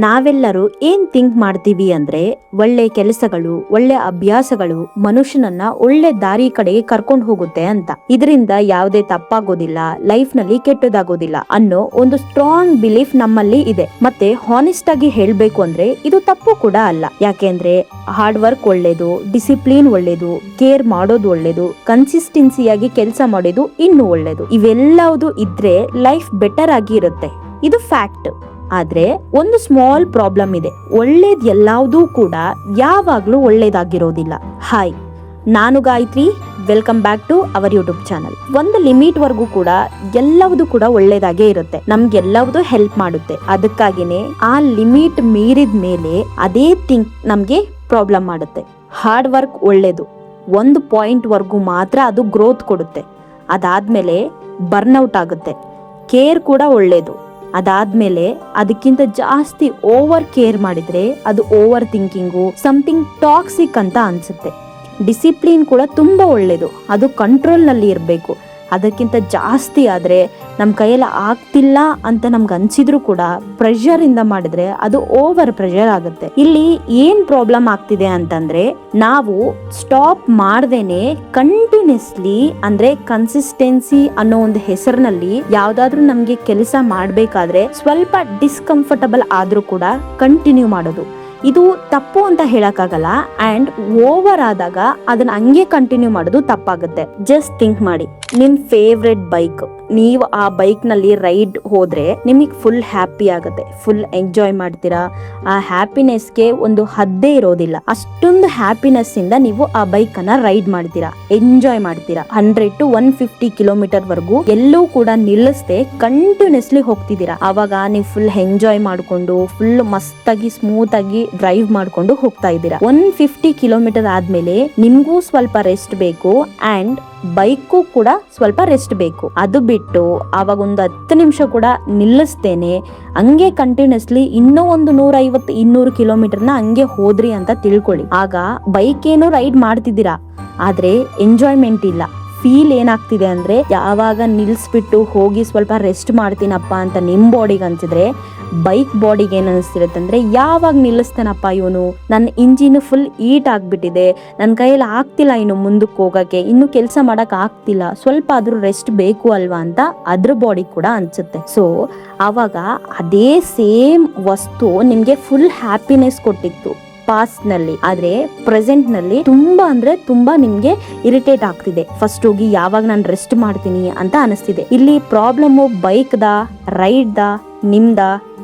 ನಾವೆಲ್ಲರೂ ಏನ್ ಥಿಂಕ್ ಮಾಡ್ತೀವಿ ಅಂದ್ರೆ ಒಳ್ಳೆ ಕೆಲಸಗಳು, ಒಳ್ಳೆ ಅಭ್ಯಾಸಗಳು ಮನುಷ್ಯನನ್ನ ಒಳ್ಳೆ ದಾರಿ ಕಡೆಗೆ ಕರ್ಕೊಂಡು ಹೋಗುತ್ತೆ ಅಂತ. ಇದರಿಂದ ಯಾವುದೇ ತಪ್ಪಾಗೋದಿಲ್ಲ, ಲೈಫ್ ನಲ್ಲಿ ಕೆಟ್ಟದಾಗೋದಿಲ್ಲ ಅನ್ನೋ ಒಂದು ಸ್ಟ್ರಾಂಗ್ ಬಿಲೀಫ್ ನಮ್ಮಲ್ಲಿ ಇದೆ. ಮತ್ತೆ ಹಾನೆಸ್ಟ್ ಆಗಿ ಹೇಳ್ಬೇಕು ಅಂದ್ರೆ ಇದು ತಪ್ಪು ಕೂಡ ಅಲ್ಲ. ಯಾಕೆಂದ್ರೆ ಹಾರ್ಡ್ ವರ್ಕ್ ಒಳ್ಳೇದು, ಡಿಸಿಪ್ಲಿನ್ ಒಳ್ಳೇದು, ಕೇರ್ ಮಾಡೋದು ಒಳ್ಳೇದು, ಕನ್ಸಿಸ್ಟೆನ್ಸಿಯಾಗಿ ಕೆಲಸ ಮಾಡೋದು ಇನ್ನೂ ಒಳ್ಳೇದು. ಇವೆಲ್ಲವುದು ಇದ್ರೆ ಲೈಫ್ ಬೆಟರ್ ಆಗಿ ಇರುತ್ತೆ. ಇದು ಫ್ಯಾಕ್ಟ್. ಆದ್ರೆ ಒಂದು ಸ್ಮಾಲ್ ಪ್ರಾಬ್ಲಮ್ ಇದೆ. ಒಳ್ಳೇದ್ ಎಲ್ಲಾವುದೂ ಕೂಡ ಯಾವಾಗ್ಲೂ ಒಳ್ಳೇದಾಗಿರೋದಿಲ್ಲ. ಹಾಯ್, ನಾನು Gayatri. Welcome back to our YouTube channel. ಒಂದು ಲಿಮಿಟ್ ವರ್ಗೂ ಕೂಡ ಎಲ್ಲವುದು ಕೂಡ ಒಳ್ಳೇದಾಗೇ ಇರುತ್ತೆ, ನಮ್ಗೆಲ್ಲವುದು ಹೆಲ್ಪ್ ಮಾಡುತ್ತೆ. ಅದಕ್ಕಾಗಿನೇ ಆ ಲಿಮಿಟ್ ಮೀರಿದ ಮೇಲೆ ಅದೇ ಥಿಂಕ್ ನಮ್ಗೆ ಪ್ರಾಬ್ಲಮ್ ಮಾಡುತ್ತೆ. ಹಾರ್ಡ್ ವರ್ಕ್ ಒಳ್ಳೇದು, ಒಂದು ಪಾಯಿಂಟ್ ವರ್ಗೂ ಮಾತ್ರ ಅದು ಗ್ರೋತ್ ಕೊಡುತ್ತೆ. ಅದಾದ್ಮೇಲೆ ಬರ್ನ್ಔಟ್ ಆಗುತ್ತೆ. ಕೇರ್ ಕೂಡ ಒಳ್ಳೇದು, ಅದಾದ್ಮೇಲೆ ಅದಕ್ಕಿಂತ ಜಾಸ್ತಿ ಓವರ್ ಕೇರ್ ಮಾಡಿದ್ರೆ ಅದು ಓವರ್ ಥಿಂಕಿಂಗು, ಸಮಥಿಂಗ್ ಟಾಕ್ಸಿಕ್ ಅಂತ ಅನ್ಸುತ್ತೆ. ಡಿಸಿಪ್ಲಿನ್ ಕೂಡ ತುಂಬಾ ಒಳ್ಳೇದು, ಅದು ಕಂಟ್ರೋಲ್ ನಲ್ಲಿ ಇರಬೇಕು. ಅದಕ್ಕಿಂತ ಜಾಸ್ತಿ ಆದ್ರೆ ನಮ್ಮ ಕೈಯಲ್ಲಿ ಆಗ್ತಿಲ್ಲ ಅಂತ ನಮ್ಗೆ ಅನ್ಸಿದ್ರು ಕೂಡ ಪ್ರೆಷರ್ ಇಂದ ಮಾಡಿದ್ರೆ ಅದು ಓವರ್ ಪ್ರೆಷರ್ ಆಗುತ್ತೆ. ಇಲ್ಲಿ ಏನ್ ಪ್ರಾಬ್ಲಮ್ ಆಗ್ತಿದೆ ಅಂತಂದ್ರೆ, ನಾವು ಸ್ಟಾಪ್ ಮಾಡ್ದೇನೆ ಕಂಟಿನ್ಯೂಸ್ಲಿ ಅಂದ್ರೆ ಕನ್ಸಿಸ್ಟೆನ್ಸಿ ಅನ್ನೋ ಒಂದು ಹೆಸರಿನಲ್ಲಿ ಯಾವ್ದಾದ್ರು ನಮ್ಗೆ ಕೆಲಸ ಮಾಡ್ಬೇಕಾದ್ರೆ ಸ್ವಲ್ಪ ಡಿಸ್ಕಂಫರ್ಟಬಲ್ ಆದ್ರೂ ಕೂಡ ಕಂಟಿನ್ಯೂ ಮಾಡೋದು, ಇದು ತಪ್ಪು ಅಂತ ಹೇಳಕ್ಕಾಗಲ್ಲ. ಅಂಡ್ ಓವರ್ ಆದಾಗ ಅದನ್ನ ಹಂಗೆ ಕಂಟಿನ್ಯೂ ಮಾಡೋದು ತಪ್ಪಾಗುತ್ತೆ. ಜಸ್ಟ್ ಥಿಂಕ್ ಮಾಡಿ, ನಿಮ್ ಫೇವ್ರೆಟ್ ಬೈಕ್, ನೀವು ಆ ಬೈಕ್ ನಲ್ಲಿ ರೈಡ್ ಹೋದ್ರೆ ನಿಮಗೆ ಫುಲ್ ಹ್ಯಾಪಿ ಆಗುತ್ತೆ, ಫುಲ್ ಎಂಜಾಯ್ ಮಾಡ್ತೀರಾ. ಆ ಹ್ಯಾಪಿನೆಸ್ಗೆ ಒಂದು ಹದ್ದೇ ಇರೋದಿಲ್ಲ. ಅಷ್ಟೊಂದು ಹ್ಯಾಪಿನೆಸ್ ಇಂದ ನೀವು ಆ ಬೈಕ್ ಅನ್ನ ರೈಡ್ ಮಾಡ್ತೀರಾ, ಎಂಜಾಯ್ ಮಾಡ್ತೀರಾ. 100 to 150 ಕಿಲೋಮೀಟರ್ ವರೆಗೂ ಎಲ್ಲೂ ಕೂಡ ನಿಲ್ಲಿಸದೆ ಕಂಟಿನ್ಯೂಸ್ಲಿ ಹೋಗ್ತಿದ್ದೀರಾ. ಅವಾಗ ನೀವು ಫುಲ್ ಎಂಜಾಯ್ ಮಾಡ್ಕೊಂಡು ಫುಲ್ ಮಸ್ತಾಗಿ ಸ್ಮೂತ್ ಆಗಿ ಡ್ರೈವ್ ಮಾಡ್ಕೊಂಡು ಹೋಗ್ತಾ ಇದ್ದೀರಾ. 150 ಕಿಲೋಮೀಟರ್ ಆದ್ಮೇಲೆ ನಿಮ್ಗೂ ಸ್ವಲ್ಪ ರೆಸ್ಟ್ ಬೇಕು ಅಂಡ್ ಬೈಕು ಕೂಡ ಸ್ವಲ್ಪ ರೆಸ್ಟ್ ಬೇಕು. ಅದು ಬಿಟ್ಟು ಅವಾಗ ಒಂದು 10 ನಿಮಿಷ ಕೂಡ ನಿಲ್ಲಿಸ್ತೇನೆ ಹಂಗೆ ಕಂಟಿನ್ಯೂಸ್ಲಿ ಇನ್ನೂ ಒಂದು 150-200 ಕಿಲೋಮೀಟರ್ನ ಹಂಗೆ ಹೋದ್ರಿ ಅಂತ ತಿಳ್ಕೊಳ್ಳಿ. ಆಗ ಬೈಕ್ ಏನು ರೈಡ್ ಮಾಡ್ತಿದ್ದೀರಾ, ಆದ್ರೆ ಎಂಜಾಯ್ಮೆಂಟ್ ಇಲ್ಲ. ಫೀಲ್ ಏನಾಗ್ತಿದೆ ಅಂದ್ರೆ, ಯಾವಾಗ ನಿಲ್ಸ್ಬಿಟ್ಟು ಹೋಗಿ ಸ್ವಲ್ಪ ರೆಸ್ಟ್ ಮಾಡ್ತೀನಪ್ಪ ಅಂತ ನಿಮ್ ಬಾಡಿಗೆ ಅನ್ಸಿದ್ರೆ, ಬೈಕ್ ಬಾಡಿಗೆ ಏನ್ ಅನಿಸ್ತಿರುತ್ತೆ ಅಂದ್ರೆ, ಯಾವಾಗ ನಿಲ್ಲಿಸ್ತಾನಪ್ಪ ಇವನು, ನನ್ನ ಇಂಜಿನ್ ಫುಲ್ ಹೀಟ್ ಆಗ್ಬಿಟ್ಟಿದೆ, ನನ್ನ ಕೈಯಲ್ಲಿ ಆಗ್ತಿಲ್ಲ ಇನ್ನು ಮುಂದಕ್ಕೆ ಹೋಗಕ್ಕೆ, ಇನ್ನು ಕೆಲಸ ಮಾಡಕ್ ಆಗ್ತಿಲ್ಲ, ಸ್ವಲ್ಪ ಆದ್ರೂ ರೆಸ್ಟ್ ಬೇಕು ಅಲ್ವಾ ಅಂತ ಅದ್ರ ಬಾಡಿ ಕೂಡ ಅನ್ಸುತ್ತೆ. ಸೊ ಅವಾಗ ಅದೇ ಸೇಮ್ ವಸ್ತು ನಿಮ್ಗೆ ಫುಲ್ ಹ್ಯಾಪಿನೆಸ್ ಕೊಟ್ಟಿತ್ತು ಪಾಸ್ಟ್ ನಲ್ಲಿ, ಆದ್ರೆ ಪ್ರೆಸೆಂಟ್ ನಲ್ಲಿ ತುಂಬಾ ಅಂದ್ರೆ ತುಂಬಾ ನಿಮ್ಗೆ ಇರಿಟೇಟ್ ಆಗ್ತಿದೆ. ಫಸ್ಟ್ ಹೋಗಿ ಯಾವಾಗ ನಾನು ರೆಸ್ಟ್ ಮಾಡ್ತೀನಿ ಅಂತ ಅನಿಸ್ತಿದೆ. ಇಲ್ಲಿ ಪ್ರಾಬ್ಲಮ್ ಬೈಕ್ ದ, ರೈಡ್ ದ, ನಿಮ್ದ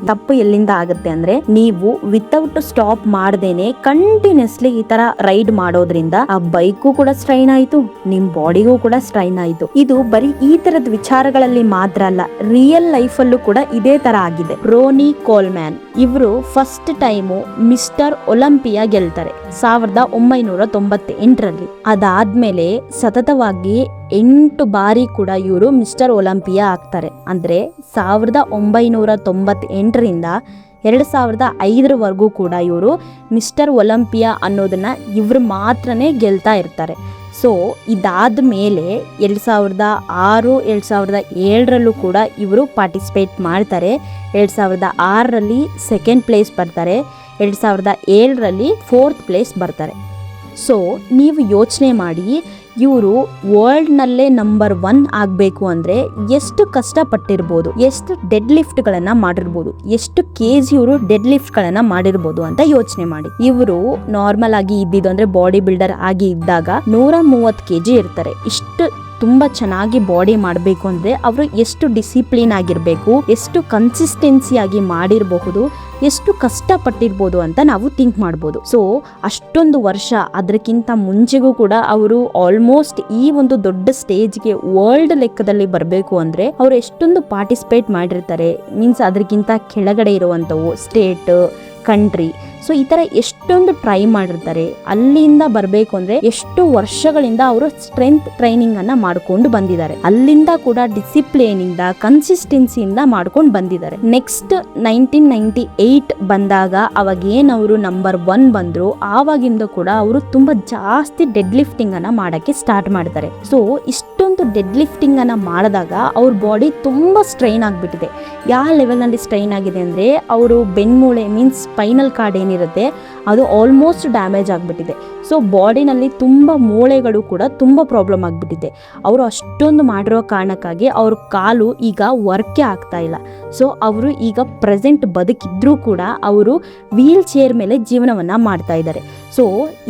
ತಪ್ಪು ಎಲ್ಲಿಂದ ಆಗುತ್ತೆ ಅಂದ್ರೆ, ನೀವು ವಿತೌಟ್ ಸ್ಟಾಪ್ ಮಾಡ್ದೇನೆ ಕಂಟಿನ್ಯೂಸ್ಲಿ ಈ ತರ ರೈಡ್ ಮಾಡೋದ್ರಿಂದ ಆ ಬೈಕು ಕೂಡ ಸ್ಟ್ರೈನ್ ಆಯ್ತು, ನಿಮ್ ಬಾಡಿಗೂ ಕೂಡ ಸ್ಟ್ರೈನ್ ಆಯ್ತು. ಇದು ಬರೀ ಈ ತರದ ವಿಚಾರಗಳಲ್ಲಿ ಮಾತ್ರ ಅಲ್ಲ, ರಿಯಲ್ ಲೈಫ್ ಅಲ್ಲೂ ಕೂಡ ಇದೇ ತರ ಆಗಿದೆ. ರೋನಿ ಕೋಲ್ಮ್ಯಾನ್ ಇವರು ಫಸ್ಟ್ ಟೈಮು ಮಿಸ್ಟರ್ ಒಲಿಂಪಿಯಾ ಗೆಲ್ತಾರೆ 1998ರಲ್ಲಿ. ಅದಾದ್ಮೇಲೆ ಸತತವಾಗಿ 8 ಬಾರಿ ಕೂಡ ಇವರು ಮಿಸ್ಟರ್ ಒಲಿಂಪಿಯಾ ಆಗ್ತಾರೆ. ಅಂದ್ರೆ 1998ರಿಂದ 2005 ಕೂಡ ಇವರು ಮಿಸ್ಟರ್ ಒಲಿಂಪಿಯಾ ಅನ್ನೋದನ್ನ ಇವ್ರು ಮಾತ್ರನೇ ಗೆಲ್ತಾ ಇರ್ತಾರೆ. ಸೊ ಇದಾದ ಮೇಲೆ 2006, 2007ರಲ್ಲೂ ಕೂಡ ಇವರು ಪಾರ್ಟಿಸಿಪೇಟ್ ಮಾಡ್ತಾರೆ. 2006ರಲ್ಲಿ ಸೆಕೆಂಡ್ ಪ್ಲೇಸ್ ಬರ್ತಾರೆ, 2007ರಲ್ಲಿ 4th ಪ್ಲೇಸ್ ಬರ್ತಾರೆ. ಸೊ ನೀವು ಯೋಚನೆ ಮಾಡಿ, ಇವರು ವರ್ಲ್ಡ್ ನಲ್ಲೇ ನಂಬರ್ 1 ಆಗ್ಬೇಕು ಅಂದ್ರೆ ಎಷ್ಟು ಕಷ್ಟಪಟ್ಟಿರ್ಬೋದು, ಎಷ್ಟು ಡೆಡ್ ಲಿಫ್ಟ್ ಗಳನ್ನ ಮಾಡಿರ್ಬೋದು, ಎಷ್ಟು ಕೆಜಿ ಇವರು ಡೆಡ್ ಲಿಫ್ಟ್ ಗಳನ್ನ ಮಾಡಿರ್ಬೋದು ಅಂತ ಯೋಚನೆ ಮಾಡಿ. ಇವರು ನಾರ್ಮಲ್ ಆಗಿ ಇದ್ದಿದ್ದು ಅಂದ್ರೆ ಬಾಡಿ ಬಿಲ್ಡರ್ ಆಗಿ ಇದ್ದಾಗ 130 kg ಇರ್ತಾರೆ. ಇಷ್ಟು ತುಂಬಾ ಚೆನ್ನಾಗಿ ಬಾಡಿ ಮಾಡಬೇಕು ಅಂದ್ರೆ ಅವರು ಎಷ್ಟು ಡಿಸಿಪ್ಲಿನ್ ಆಗಿರ್ಬೇಕು, ಎಷ್ಟು ಕನ್ಸಿಸ್ಟೆನ್ಸಿ ಆಗಿ ಮಾಡಿರಬಹುದು, ಎಷ್ಟು ಕಷ್ಟಪಟ್ಟಿರ್ಬೋದು ಅಂತ ನಾವು ಥಿಂಕ್ ಮಾಡ್ಬೋದು. ಸೊ ಅಷ್ಟೊಂದು ವರ್ಷ, ಅದಕ್ಕಿಂತ ಮುಂಚೆಗೂ ಕೂಡ ಅವರು ಆಲ್ಮೋಸ್ಟ್ ಈ ಒಂದು ದೊಡ್ಡ ಸ್ಟೇಜ್ಗೆ ವರ್ಲ್ಡ್ ಲೆಕ್ಕದಲ್ಲಿ ಬರಬೇಕು ಅಂದ್ರೆ ಅವರು ಎಷ್ಟೊಂದು ಪಾರ್ಟಿಸಿಪೇಟ್ ಮಾಡಿರ್ತಾರೆ. ಮೀನ್ಸ್ ಅದಕ್ಕಿಂತ ಕೆಳಗಡೆ ಇರುವಂತವು ಸ್ಟೇಟ್, ಕಂಟ್ರಿ. ಸೊ ಈ ತರ ಎಷ್ಟೊಂದು ಟ್ರೈ ಮಾಡಿರ್ತಾರೆ. ಅಲ್ಲಿಂದ ಬರಬೇಕು ಅಂದ್ರೆ ಎಷ್ಟು ವರ್ಷಗಳಿಂದ ಅವರು ಸ್ಟ್ರೆಂತ್ ಟ್ರೈನಿಂಗ್ ಅನ್ನ ಮಾಡ್ಕೊಂಡು ಬಂದಿದ್ದಾರೆ. ಅಲ್ಲಿಂದ ಕೂಡ ಡಿಸಿಪ್ಲಿನ್ ಇಂದ ಕನ್ಸಿಸ್ಟೆನ್ಸಿಯಿಂದ ಮಾಡ್ಕೊಂಡು ಬಂದಿದ್ದಾರೆ. ನೆಕ್ಸ್ಟ್ 1998 ಬಂದಾಗ ಅವಾಗ ಏನ್ ಅವರು ನಂಬರ್ 1 ಬಂದ್ರು, ಆವಾಗಿಂದ ಕೂಡ ಅವರು ತುಂಬಾ ಜಾಸ್ತಿ ಡೆಡ್ ಲಿಫ್ಟಿಂಗ್ ಅನ್ನ ಮಾಡಕ್ಕೆ ಸ್ಟಾರ್ಟ್ ಮಾಡ್ತಾರೆ. ಸೊ ಇಷ್ಟೊಂದು ಡೆಡ್ ಲಿಫ್ಟಿಂಗ್ ಅನ್ನ ಮಾಡಿದಾಗ ಅವ್ರ ಬಾಡಿ ತುಂಬಾ ಸ್ಟ್ರೈನ್ ಆಗ್ಬಿಟ್ಟಿದೆ. ಯಾವ ಲೆವೆಲ್ ನಲ್ಲಿ ಸ್ಟ್ರೈನ್ ಆಗಿದೆ ಅಂದ್ರೆ ಅವರು ಬೆನ್ಮೂಳೆ ಮೀನ್ಸ್ ಸ್ಪೈನಲ್ ಕಾರ್ಡ್ ಏನಿರುತ್ತೆ ಅದು ಆಲ್ಮೋಸ್ಟ್ ಡ್ಯಾಮೇಜ್ ಆಗಿಬಿಟ್ಟಿದೆ. ಸೊ ಬಾಡಿನಲ್ಲಿ ತುಂಬ ಮೂಳೆಗಳು ಕೂಡ ತುಂಬ ಪ್ರಾಬ್ಲಮ್ ಆಗಿಬಿಟ್ಟಿದೆ. ಅವರು ಅಷ್ಟೊಂದು ಮಾಡಿರೋ ಕಾರಣಕ್ಕಾಗಿ ಅವ್ರ ಕಾಲು ಈಗ ವರ್ಕೇ ಆಗ್ತಾ ಇಲ್ಲ. ಸೊ ಅವರು ಈಗ ಪ್ರೆಸೆಂಟ್ ಬದುಕಿದ್ರೂ ಕೂಡ ಅವರು ವೀಲ್ ಚೇರ್ ಮೇಲೆ ಜೀವನವನ್ನು ಮಾಡ್ತಾ ಇದ್ದಾರೆ. ಸೊ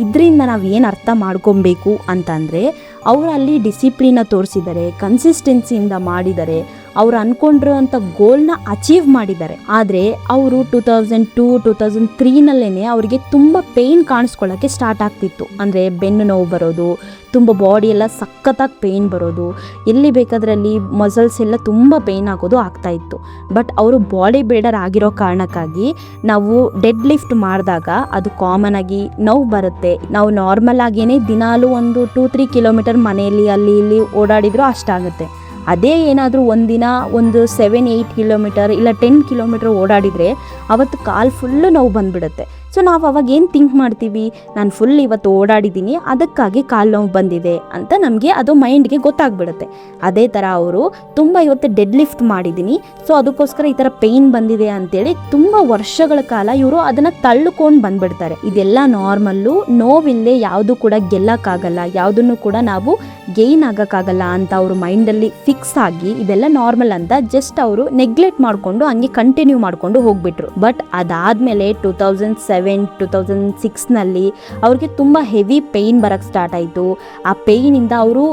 ಇದರಿಂದ ನಾವು ಏನು ಅರ್ಥ ಮಾಡ್ಕೊಬೇಕು ಅಂತಂದರೆ, ಅವರು ಅಲ್ಲಿ ಡಿಸಿಪ್ಲಿನ ತೋರಿಸಿದ್ದಾರೆ, ಕನ್ಸಿಸ್ಟೆನ್ಸಿಯಿಂದ ಮಾಡಿದ್ದಾರೆ, ಅವ್ರು ಅನ್ಕೊಂಡಿರೋಂಥ ಗೋಲ್ನ ಅಚೀವ್ ಮಾಡಿದ್ದಾರೆ. ಆದರೆ ಅವರು 2002-2003 ಅವರಿಗೆ ತುಂಬ ಪೇಯ್ನ್ ಕಾಣಿಸ್ಕೊಳ್ಳೋಕ್ಕೆ ಸ್ಟಾರ್ಟ್ ಆಗ್ತಿತ್ತು. ಅಂದರೆ ಬೆನ್ನು ನೋವು ಬರೋದು, ತುಂಬ ಬಾಡಿ ಎಲ್ಲ ಸಖತ್ತಾಗಿ ಪೇಯ್ನ್ ಬರೋದು, ಎಲ್ಲಿ ಬೇಕಾದ್ರಲ್ಲಿ ಮಸಲ್ಸ್ ಎಲ್ಲ ತುಂಬ ಪೇಯ್ನ್ ಆಗೋದು ಆಗ್ತಾ ಇತ್ತು. ಬಟ್ ಅವರು ಬಾಡಿ ಬಿಲ್ಡರ್ ಆಗಿರೋ ಕಾರಣಕ್ಕಾಗಿ ನಾವು ಡೆಡ್ ಲಿಫ್ಟ್ ಮಾಡಿದಾಗ ಅದು ಕಾಮನ್ ಆಗಿ ನೋವು ಬರುತ್ತೆ. ನಾವು ನಾರ್ಮಲ್ ಆಗೇನೆ ದಿನಾಲೂ ಒಂದು 2-3 ಕಿಲೋಮೀಟರ್ ಮನೆಯಲ್ಲಿ ಅಲ್ಲಿ ಇಲ್ಲಿ ಓಡಾಡಿದ್ರು ಅಷ್ಟಾಗುತ್ತೆ. ಅದೇ ಏನಾದರೂ ಒಂದಿನ ಒಂದು 7-8 ಕಿಲೋಮೀಟರ್ ಇಲ್ಲ 10 ಕಿಲೋಮೀಟರ್ ಓಡಾಡಿದರೆ ಅವತ್ತು ಕಾಲು ಫುಲ್ಲು ನೋವು ಬಂದುಬಿಡುತ್ತೆ. ಸೊ ನಾವು ಅವಾಗ ಏನು ಥಿಂಕ್ ಮಾಡ್ತೀವಿ, ನಾನು ಫುಲ್ ಇವತ್ತು ಓಡಾಡಿದ್ದೀನಿ ಅದಕ್ಕಾಗಿ ಕಾಲು ನೋವು ಬಂದಿದೆ ಅಂತ ನಮಗೆ ಅದು ಮೈಂಡ್ಗೆ ಗೊತ್ತಾಗ್ಬಿಡುತ್ತೆ. ಅದೇ ಥರ ಅವರು ತುಂಬ ಇವತ್ತು ಡೆಡ್ ಲಿಫ್ಟ್ ಮಾಡಿದ್ದೀನಿ ಸೊ ಅದಕ್ಕೋಸ್ಕರ ಈ ಥರ ಪೇಯ್ನ್ ಬಂದಿದೆ ಅಂತೇಳಿ ತುಂಬ ವರ್ಷಗಳ ಕಾಲ ಇವರು ಅದನ್ನು ತಳ್ಳುಕೊಂಡು ಬಂದ್ಬಿಡ್ತಾರೆ. ಇದೆಲ್ಲ ನಾರ್ಮಲ್ಲು, ನೋವಿಲ್ಲದೆ ಯಾವುದು ಕೂಡ ಗೆಲ್ಲಕ್ಕಾಗಲ್ಲ, ಯಾವುದನ್ನು ಕೂಡ ನಾವು ಗೇನ್ ಆಗೋಕ್ಕಾಗಲ್ಲ ಅಂತ ಅವರು ಮೈಂಡಲ್ಲಿ ಫಿಕ್ಸ್ ಆಗಿ ಇದೆಲ್ಲ ನಾರ್ಮಲ್ ಅಂತ ಜಸ್ಟ್ ಅವರು ನೆಗ್ಲೆಕ್ಟ್ ಮಾಡಿಕೊಂಡು ಹಂಗೆ ಕಂಟಿನ್ಯೂ ಮಾಡಿಕೊಂಡು ಹೋಗ್ಬಿಟ್ರು. ಬಟ್ ಅದಾದಮೇಲೆ 2007-2006 ಅವ್ರಿಗೆ ತುಂಬ ಹೆವಿ ಪೇಯ್ನ್ ಬರೋಕ್ಕೆ ಸ್ಟಾರ್ಟ್ ಆಯಿತು. ಆ ಪೇಯ್ನಿಂದ ಅವರು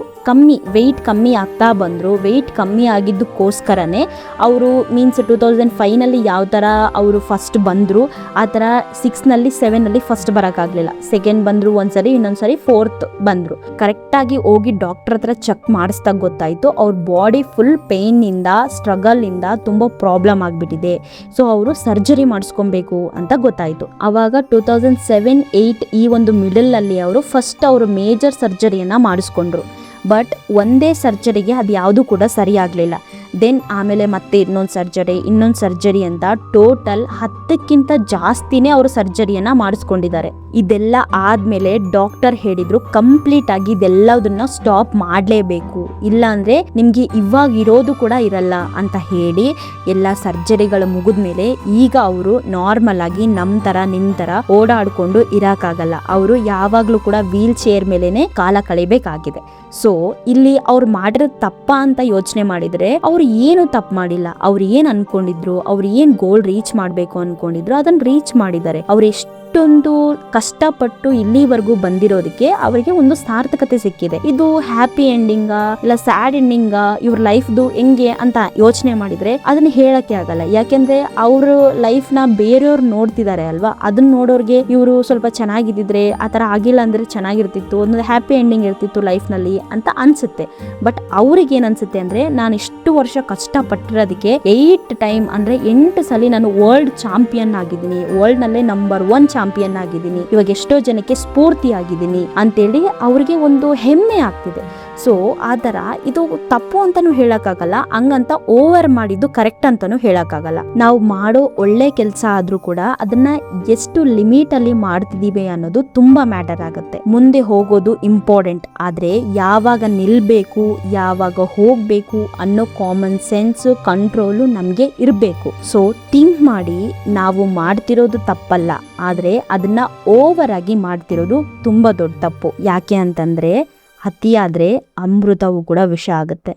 ವೆಯ್ಟ್ ಕಮ್ಮಿ ಆಗ್ತಾ ಬಂದರು. ವೆಯ್ಟ್ ಕಮ್ಮಿ ಆಗಿದ್ದಕ್ಕೋಸ್ಕರನೇ ಅವರು ಮೀನ್ಸ್ 2005 ಯಾವ ಥರ ಅವರು ಫಸ್ಟ್ ಬಂದರು ಆ ಥರ 6-7 ಫಸ್ಟ್ ಬರೋಕ್ಕಾಗಲಿಲ್ಲ. ಸೆಕೆಂಡ್ ಬಂದರು ಒಂದ್ಸರಿ, ಇನ್ನೊಂದ್ಸರಿ ಫೋರ್ತ್ ಬಂದರು. ಕರೆಕ್ಟಾಗಿ ಹೋಗಿ ಡಾಕ್ಟರ್ ಹತ್ರ ಚೆಕ್ ಮಾಡಿಸ್ದಾಗ ಗೊತ್ತಾಯಿತು ಅವ್ರ ಬಾಡಿ ಫುಲ್ ಪೇಯ್ನಿಂದ ಸ್ಟ್ರಗಲಿಂದ ತುಂಬ ಪ್ರಾಬ್ಲಮ್ ಆಗಿಬಿಟ್ಟಿದೆ. ಸೊ ಅವರು ಸರ್ಜರಿ ಮಾಡಿಸ್ಕೊಬೇಕು ಅಂತ ಗೊತ್ತಾಯಿತು. ಆವಾಗ 2007-8 ಈ ಒಂದು ಮಿಡಲಲ್ಲಿ ಅವರು ಫಸ್ಟ್ ಅವರು ಮೇಜರ್ ಸರ್ಜರಿಯನ್ನು ಮಾಡಿಸ್ಕೊಂಡ್ರು. ಬಟ್ ಒಂದೇ ಸರ್ಜರಿಗೆ ಅದು ಯಾವುದೂ ಕೂಡ ಸರಿ ಆಗಲಿಲ್ಲ. ದೆನ್ ಆಮೇಲೆ ಮತ್ತೆ ಇನ್ನೊಂದು ಸರ್ಜರಿ ಅಂತ ಟೋಟಲ್ 10ಕ್ಕಿಂತ ಜಾಸ್ತಿನೇ ಅವರು ಸರ್ಜರಿಯನ್ನು ಮಾಡಿಸ್ಕೊಂಡಿದ್ದಾರೆ. ಇದೆಲ್ಲ ಆದಮೇಲೆ ಡಾಕ್ಟರ್ ಹೇಳಿದ್ರು ಕಂಪ್ಲೀಟ್ ಆಗಿ ಇದೆಲ್ಲದನ್ನ ಸ್ಟಾಪ್ ಮಾಡಲೇಬೇಕು, ಇಲ್ಲಾಂದರೆ ನಿಮಗೆ ಇವಾಗ ಇರೋದು ಕೂಡ ಇರಲ್ಲ ಅಂತ ಹೇಳಿ ಎಲ್ಲ ಸರ್ಜರಿಗಳು ಮುಗಿದ್ಮೇಲೆ ಈಗ ಅವರು ನಾರ್ಮಲ್ ಆಗಿ ನಿಮ್ಮ ಥರ ಓಡಾಡಿಕೊಂಡು ಇರೋಕ್ಕಾಗಲ್ಲ. ಅವರು ಯಾವಾಗಲೂ ಕೂಡ ವೀಲ್ ಚೇರ್ ಮೇಲೇನೆ ಕಾಲ ಕಳಿಬೇಕಾಗಿದೆ. ಸೊ ಇಲ್ಲಿ ಅವ್ರು ಮಾಡಿರೋ ತಪ್ಪ ಅಂತ ಯೋಚನೆ ಮಾಡಿದರೆ ಅವ್ರು ಏನು ತಪ್ಪು ಮಾಡಿಲ್ಲ. ಅವ್ರು ಏನು ಅನ್ಕೊಂಡಿದ್ರು, ಅವ್ರು ಏನು ಗೋಲ್ ರೀಚ್ ಮಾಡಬೇಕು ಅನ್ಕೊಂಡಿದ್ರು ಅದನ್ನ ರೀಚ್ ಮಾಡಿದ್ದಾರೆ. ಅವ್ರು ಎಷ್ಟೊಂದು ಕಷ್ಟಪಟ್ಟು ಇಲ್ಲಿವರೆಗೂ ಬಂದಿರೋದಕ್ಕೆ ಅವರಿಗೆ ಒಂದು ಸಾರ್ಥಕತೆ ಸಿಕ್ಕಿದೆ. ಇದು ಹ್ಯಾಪಿ ಎಂಡಿಂಗಾ ಇಲ್ಲ ಸ್ಯಾಡ್ ಎಂಡಿಂಗಾ, ಇವ್ರ ಲೈಫ್ದು ಹೆಂಗೆ ಅಂತ ಯೋಚನೆ ಮಾಡಿದ್ರೆ ಅದನ್ನ ಹೇಳಕ್ಕೆ ಆಗಲ್ಲ. ಯಾಕೆಂದ್ರೆ ಅವ್ರ ಲೈಫ್ ನ ಬೇರೆಯವ್ರು ನೋಡ್ತಿದ್ದಾರೆ ಅಲ್ವಾ, ಅದನ್ನ ನೋಡೋರ್ಗೆ ಇವರು ಸ್ವಲ್ಪ ಚೆನ್ನಾಗಿದ್ದಿದ್ರೆ ಆ ತರ ಆಗಿಲ್ಲ ಅಂದ್ರೆ ಚೆನ್ನಾಗಿರ್ತಿತ್ತು, ಒಂದು ಹ್ಯಾಪಿ ಎಂಡಿಂಗ್ ಇರ್ತಿತ್ತು ಲೈಫ್ ನಲ್ಲಿ ಅಂತ ಅನ್ಸುತ್ತೆ. ಬಟ್ ಅವ್ರಿಗೆ ಏನ್ ಅನ್ಸುತ್ತೆ ಅಂದ್ರೆ ನಾನು ಇಷ್ಟು ವರ್ಷ ಕಷ್ಟಪಟ್ಟಿರೋದಕ್ಕೆ 8 ಟೈಮ್ ಅಂದ್ರೆ 8 ಸಲ ನಾನು ವರ್ಲ್ಡ್ ಚಾಂಪಿಯನ್ ಆಗಿದ್ದೀನಿ, ವರ್ಲ್ಡ್ ನಲ್ಲೇ ನಂಬರ್ 1 ಚಾಂಪಿಯನ್ ಆಗಿದ್ದೀನಿ, ಇವಾಗ ಎಷ್ಟೋ ಜನಕ್ಕೆ ಸ್ಫೂರ್ತಿ ಆಗಿದ್ದೀನಿ ಅಂತೇಳಿ ಅವ್ರಿಗೆ ಒಂದು ಹೆಮ್ಮೆ ಆಗ್ತಿದೆ. ಸೊ ಆ ಥರ ಇದು ತಪ್ಪು ಅಂತಾನು ಹೇಳಕ್ಕಾಗಲ್ಲ, ಹಂಗಂತ ಓವರ್ ಮಾಡಿದ್ದು ಕರೆಕ್ಟ್ ಅಂತಾನು ಹೇಳಕ್ಕಾಗಲ್ಲ. ನಾವು ಮಾಡೋ ಒಳ್ಳೆ ಕೆಲಸ ಆದ್ರೂ ಕೂಡ ಅದನ್ನ ಎಷ್ಟು ಲಿಮಿಟ್ ಅಲ್ಲಿ ಮಾಡ್ತಿದೀವಿ ಅನ್ನೋದು ತುಂಬಾ ಮ್ಯಾಟರ್ ಆಗುತ್ತೆ. ಮುಂದೆ ಹೋಗೋದು ಇಂಪಾರ್ಟೆಂಟ್, ಆದ್ರೆ ಯಾವಾಗ ನಿಲ್ಬೇಕು ಯಾವಾಗ ಹೋಗ್ಬೇಕು ಅನ್ನೋ ಕಾಮನ್ ಸೆನ್ಸ್ ಕಂಟ್ರೋಲು ನಮ್ಗೆ ಇರಬೇಕು. ಸೊ ಥಿಂಕ್ ಮಾಡಿ, ನಾವು ಮಾಡ್ತಿರೋದು ತಪ್ಪಲ್ಲ, ಆದ್ರೆ ಅದನ್ನ ಓವರ್ ಆಗಿ ಮಾಡ್ತಿರೋದು ತುಂಬಾ ದೊಡ್ಡ ತಪ್ಪು. ಯಾಕೆ ಅಂತಂದ್ರೆ ಅತಿಯಾದ್ರೆ ಅಮೃತವೂ ಕೂಡ ವಿಷ ಆಗುತ್ತೆ.